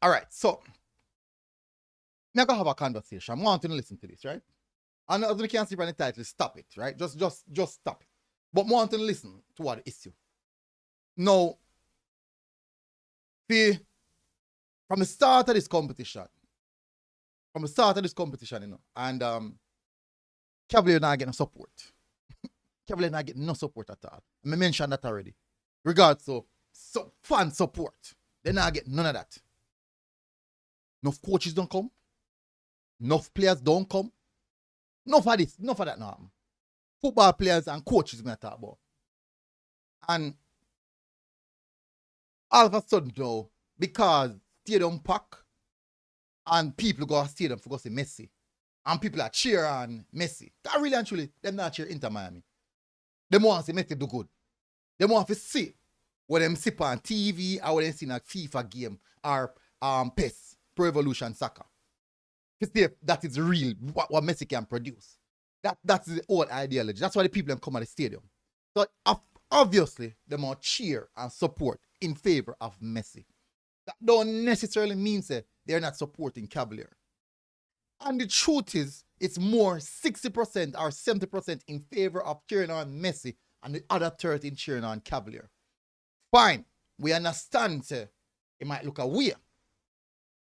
All right, so I'm gonna have a conversation. I want to listen to this, right? And as you can see from the title, stop it, right? Just stop it. But I want to listen to what the issue. Now, see, from the start of this competition, and Cavalier not getting no support. Cavalier not getting no support at all. I mentioned that already. Regards to fan support, they not get none of that. Enough coaches don't come. Enough players don't come. Enough of this, enough of that now. Football players and coaches going to talk about. And all of a sudden though, because stadium pack and people go to stadium for go see Messi. And people are cheer on Messi. That really and truly, them not cheer Inter Miami. They want to see Messi do good. They want to see what them sip on TV or what they see in a FIFA game or PES, Pro Evolution Soccer. To see if that is real, what Messi can produce. That's the old ideology. That's why the people come at the stadium. So obviously, they want cheer and support in favor of Messi. That don't necessarily mean that they're not supporting Cavalier. And the truth is, it's more 60% or 70% in favor of cheering on Messi and the other 30 cheering on Cavalier. Fine, we understand it might look away.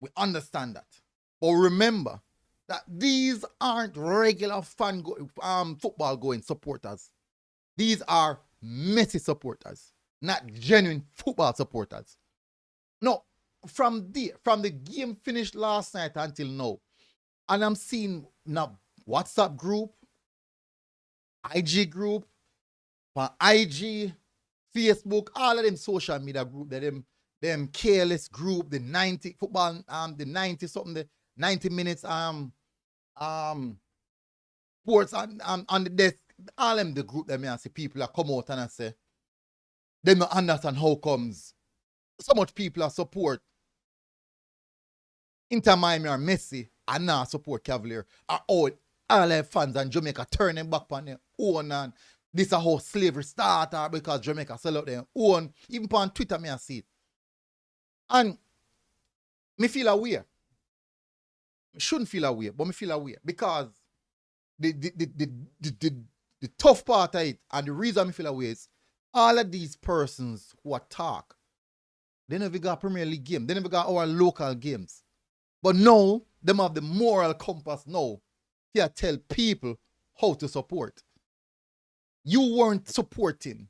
We understand that. But remember that these aren't regular football going supporters. These are Messi supporters, not genuine football supporters. No, from the game finished last night until now, and I'm seeing now WhatsApp group, IG group, IG, Facebook, all of them social media group, them careless group, the 90 football, the 90 something, the 90 minutes sports on the desk, all them the group them and see people are come out and I say, they don't understand how comes so much people are support Inter Miami or Messi and not support Cavalier. Or all their fans and Jamaica turning back on their own and this is how slavery started because Jamaica sell out their own. Even on Twitter, I see it. And me feel aware. I shouldn't feel aware, but me feel aware because the tough part of it and the reason I feel aware is all of these persons who attack, they never got Premier League game. They never got our local games. But now, them have the moral compass now to tell people how to support. You weren't supporting,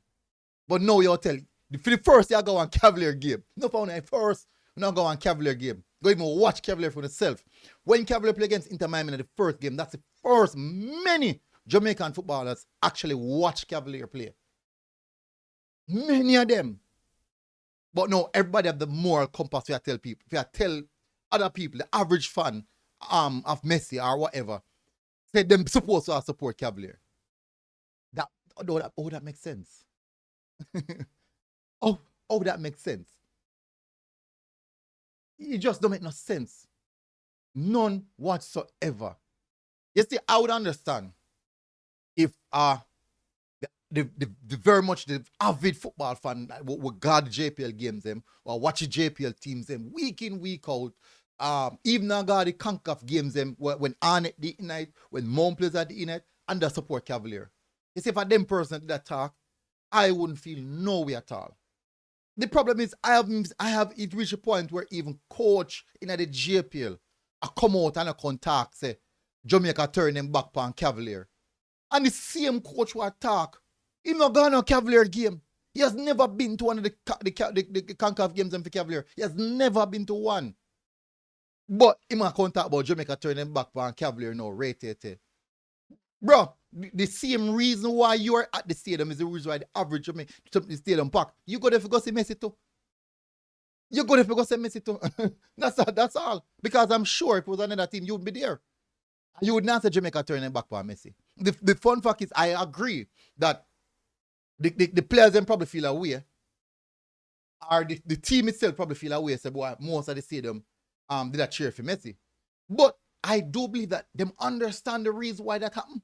but now you're telling. For the first, you go on Cavalier game. No, for the first, you not go on Cavalier game. Go even watch Cavalier for yourself. When Cavalier play against Inter Miami in the first game, that's the first many Jamaican footballers actually watch Cavalier play. Many of them. But no, everybody have the moral compass to tell people. If you tell other people, the average fan of Messi or whatever, say them supposed to support Cavalier. That makes sense. oh, that makes sense. It just don't make no sense. None whatsoever. You see, I would understand if the very much the avid football fan would guard JPL games them or watch the JPL teams them week in, week out. Even now guard the CONCACAF games them when Arnett the night, when Mount plays at the night, and they support Cavalier. You see, if I them person did that talk, I wouldn't feel no way at all. The problem is I have it reached a point where even coach in the JPL I come out and I contact say Jamaica turn them back on Cavalier. And the same coach who attack, he not gone on Cavalier game. He has never been to one of the CONCACAF games for Cavalier. He has never been to one. But he might contact about Jamaica turn them back on Cavalier now, rated. Bro, the same reason why you're at the stadium is the reason why the average Jamaica the stadium pack. You go there for go see Messi too. You go there for go see Messi too. That's all. Because I'm sure if it was another team, you would be there. You would not say Jamaica turning back on Messi. The fun fact is, I agree that the players then probably feel away, or the team itself probably feel away. So boy, most of the stadium did that cheer for Messi. But I do believe that them understand the reason why that happened.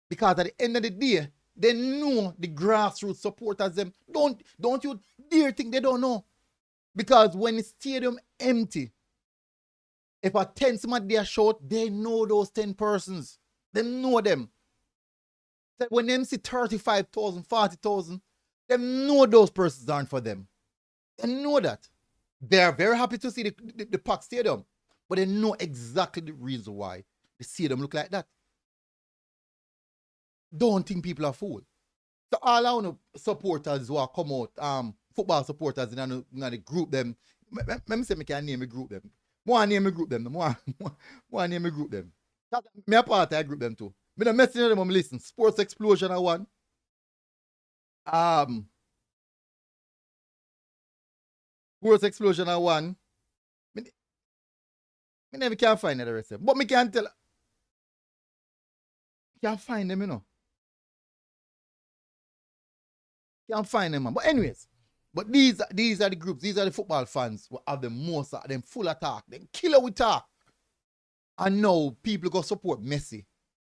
Because at the end of the day, they know the grassroots supporters them. Don't you dare think they don't know. Because when the stadium empty, If a 10 somebody there shout, they know those 10 persons. They know them. So when them see 35,000, 40,000, they know those persons aren't for them. They know that. They are very happy to see the packed stadium, but they know exactly the reason why the stadium look like that. Don't think people are fools. So all I know supporters who are come out, football supporters in the group them. Let me say me can name a group them. More name a group them. More name a group them. Me a part of a group them too. Me the message them I'm listen. Sports Explosion are one. Sports Explosion are one. Me never can find the rest of them. But me can tell. Can't find them, you know. Can't find them, man. But anyways, but these are the groups, these are the football fans who have the most of them full attack, them killer with talk. And now people go support Messi.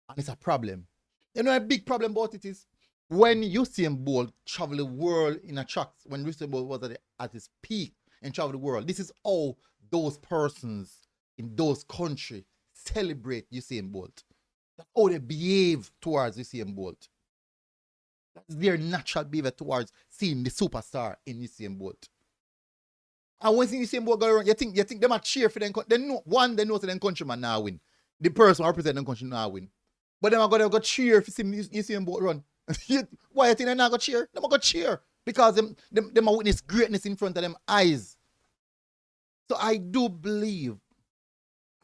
And it's a problem. You know a big problem about it is when Usain Bolt travel the world in a truck, when Usain Bolt was at his peak and travel the world, this is how those persons in those countries celebrate Usain Bolt. That's how they behave towards Usain Bolt. That's their natural behavior towards seeing the superstar in Usain Bolt. And when Usain Bolt go around, you think they might cheer for them. They know so them countryman now win. The person who represent them country now win. But them are gonna go cheer if you see Usain Bolt run. Why you think they're not gonna cheer? They're gonna cheer because them are witness greatness in front of them eyes. So I do believe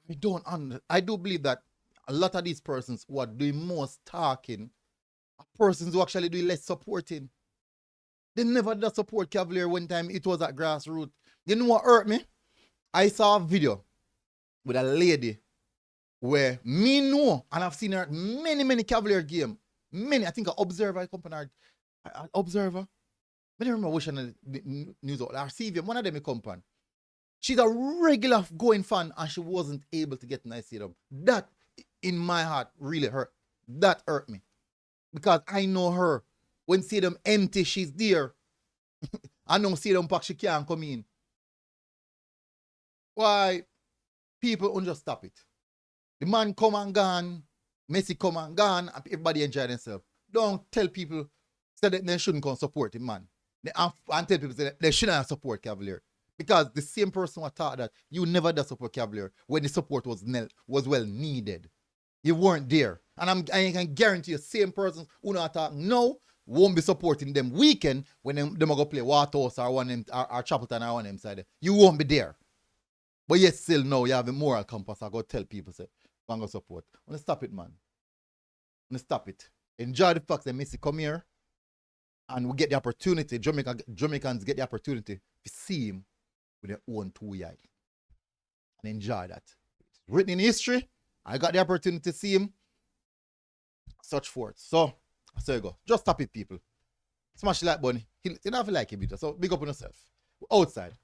that a lot of these persons who are doing most talking are persons who actually do less supporting. They never did support Cavalier one time it was at grassroots. You know what hurt me? I saw a video with a lady where me know, and I've seen her at many Cavalier games. Many, I think an Observer, I company Observer. I don't remember which one of the news outlet. RCV, one of them I company. She's a regular going fan and she wasn't able to get in the stadium. That, in my heart, really hurt. That hurt me. Because I know her. When stadium empty, she's there. I know stadium pack, she can't come in. Why? People Unnuh Stop It. The man come and gone, Messi come and gone, and everybody enjoy themselves. Don't tell people that they shouldn't come support him, man. And tell people that they shouldn't support Cavalier. Because the same person who thought that you never did support Cavalier when the support was well needed. You weren't there. And I can guarantee you, same person who not talk now won't be supporting them weekend when them are going to play Waterhouse or one them or Chapelton or one them side. You won't be there. But yet still now you have a moral compass. I go tell people say, I'm going to support. I'm going to stop it, man. I'm going to stop it. Enjoy the fact that Messi come here and we get the opportunity, Jamaicans get the opportunity to see him with their own 2 eyes. And enjoy that. It's written in history. I got the opportunity to see him. Such forth. So you go. Just stop it, people. Smash the like button. You don't have to like it, so big up on yourself. Outside.